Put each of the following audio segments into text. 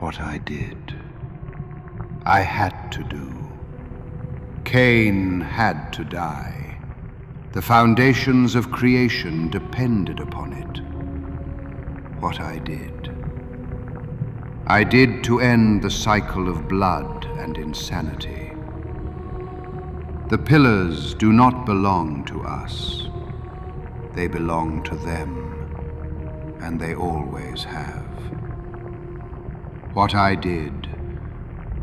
What I did, I had to do. Cain had to die. The foundations of creation depended upon it. What I did to end the cycle of blood and insanity. The pillars do not belong to us. They belong to them, and they always have. What I did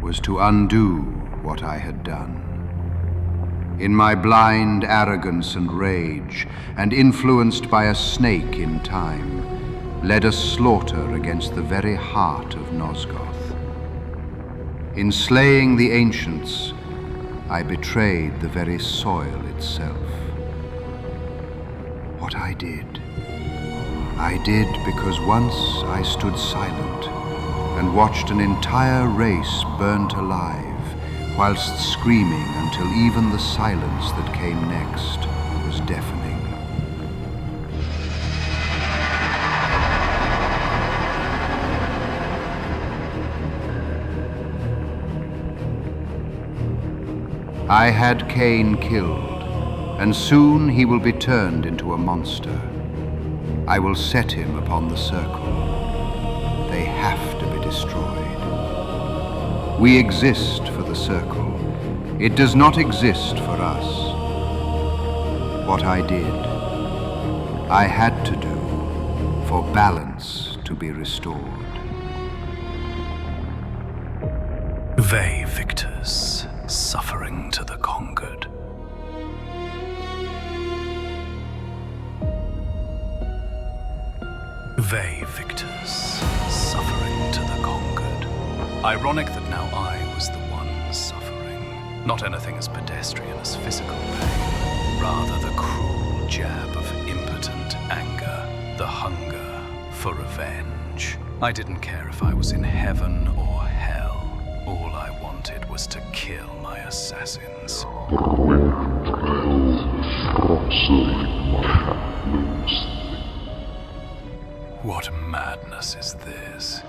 was to undo what I had done. In my blind arrogance and rage, and influenced by a snake in time, led a slaughter against the very heart of Nosgoth. In slaying the ancients, I betrayed the very soil itself. What I did because once I stood silent and watched an entire race burnt alive, whilst screaming until even the silence that came next was deafening. I had Cain killed, and soon he will be turned into a monster. I will set him upon the circle. They have to be destroyed. We exist for the circle. It does not exist for us. What I did, I had to do for balance to be restored. They victors, suffering to the conquered. They victors, suffering to the conquered. Ironic that now I was the one suffering. Not anything as pedestrian as physical pain, rather the cruel jab of impotent anger, the hunger for revenge. I didn't care if I was in heaven or hell. All I wanted was to kill my assassins. What madness is this?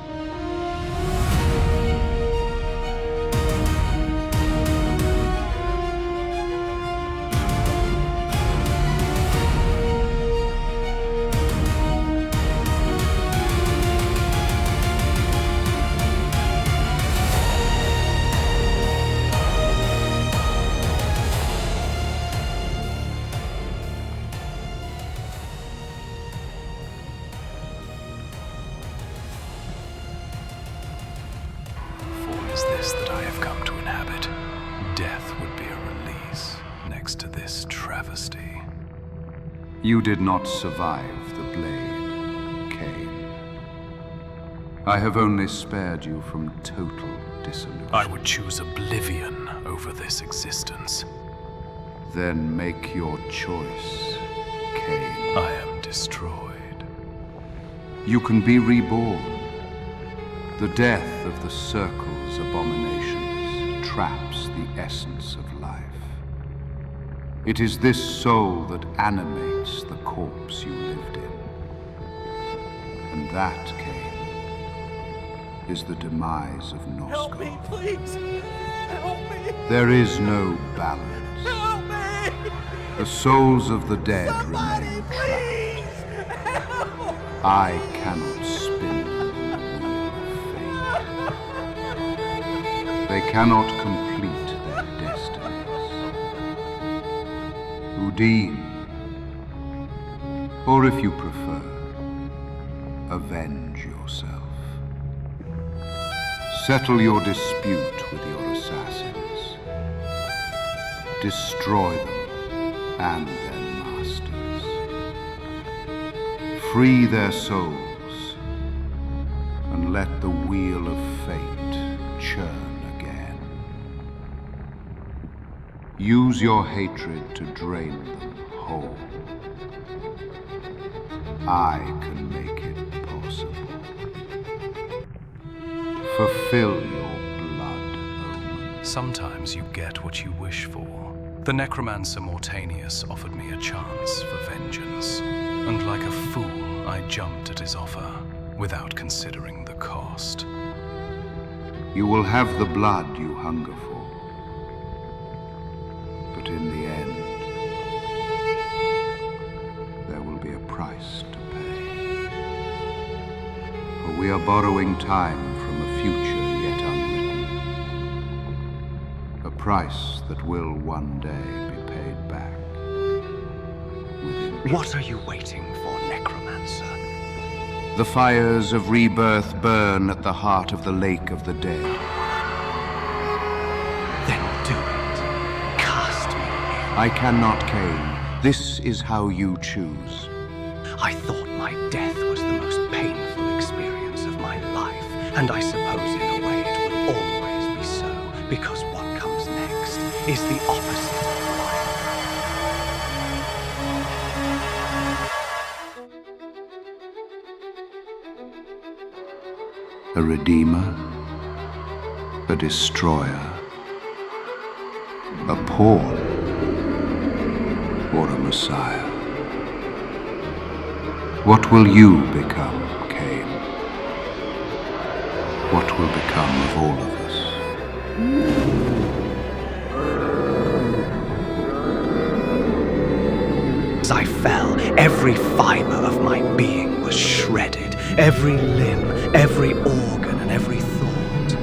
Is this that I have come to inhabit? Death would be a release next to this travesty. You did not survive the blade, Cain. I have only spared you from total dissolution. I would choose oblivion over this existence. Then make your choice, Cain. I am destroyed. You can be reborn. The death of the circle's abominations traps the essence of life. It is this soul that animates the corpse you lived in. And that, Cain, is the demise of Nosgoth. Help me, please! Help me! There is no balance. Help me! The souls of the dead Somebody, remain trapped. please! Help! I cannot spin them in the wheel of fate. They cannot complete their destinies. Udine, or if you prefer, avenge yourself. Settle your dispute with your assassins. Destroy them and their masters. Free their souls, and let the wheel of fate churn again. Use your hatred to drain them whole. I can make it possible. Fulfill your blood, omen. Sometimes you get what you wish for. The necromancer Mortanius offered me a chance for vengeance, and like a fool, I jumped at his offer without considering the cost. You will have the blood you hunger for. But in the end, there will be a price to pay. For we are borrowing time from a future yet unwritten. A price that will one day be paid back. With interest. What are you waiting for, Necromancer? The fires of rebirth burn at the heart of the Lake of the Dead. Then do it. Cast me in. I cannot, Cain. This is how you choose. I thought my death was the most painful experience of my life, and I suppose in a way it will always be so, because what comes next is the opposite of life. A redeemer, a destroyer, a pawn, or a messiah. What will you become, Cain? What will become of all of us? As I fell, every fiber of my being was shredded, every limb, every organ, and every thought.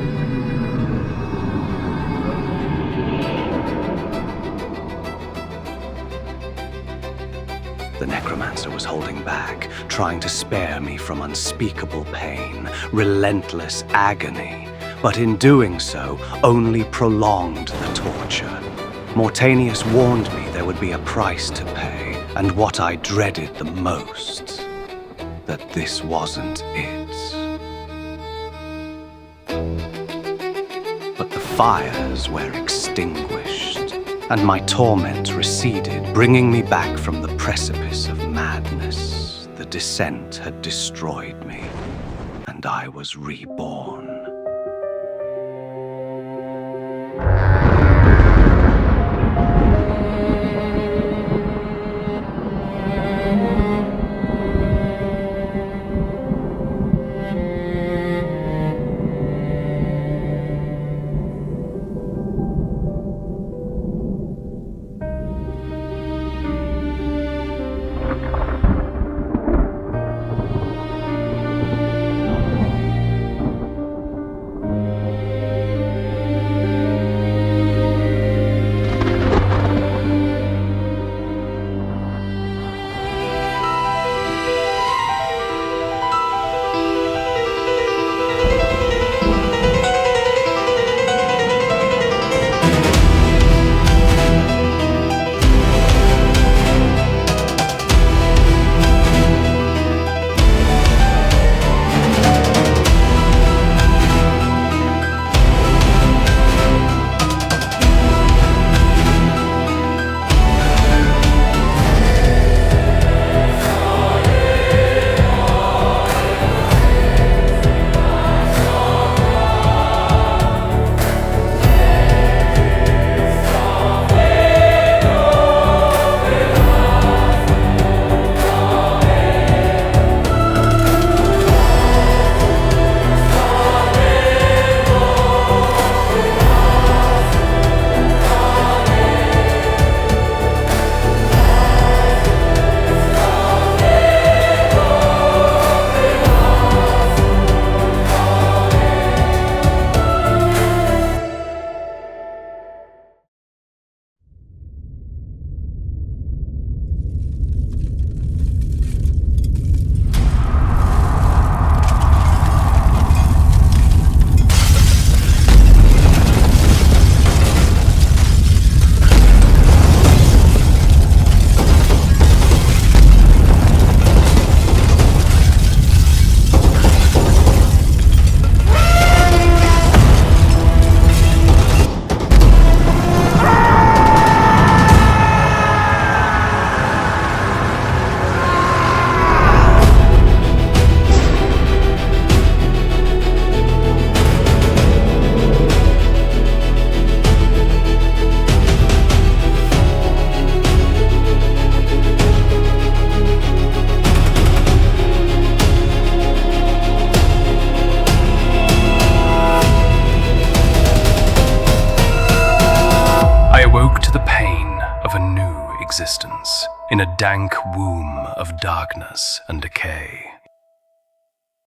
The Necromancer was holding back, trying to spare me from unspeakable pain, relentless agony, but in doing so, only prolonged the torture. Mortanius warned me there would be a price to pay, and what I dreaded the most, that this wasn't it. But the fires were extinguished, and my torment receded, bringing me back from the precipice of madness. The descent had destroyed me, and I was reborn. woke to the pain of a new existence in a dank womb of darkness and decay.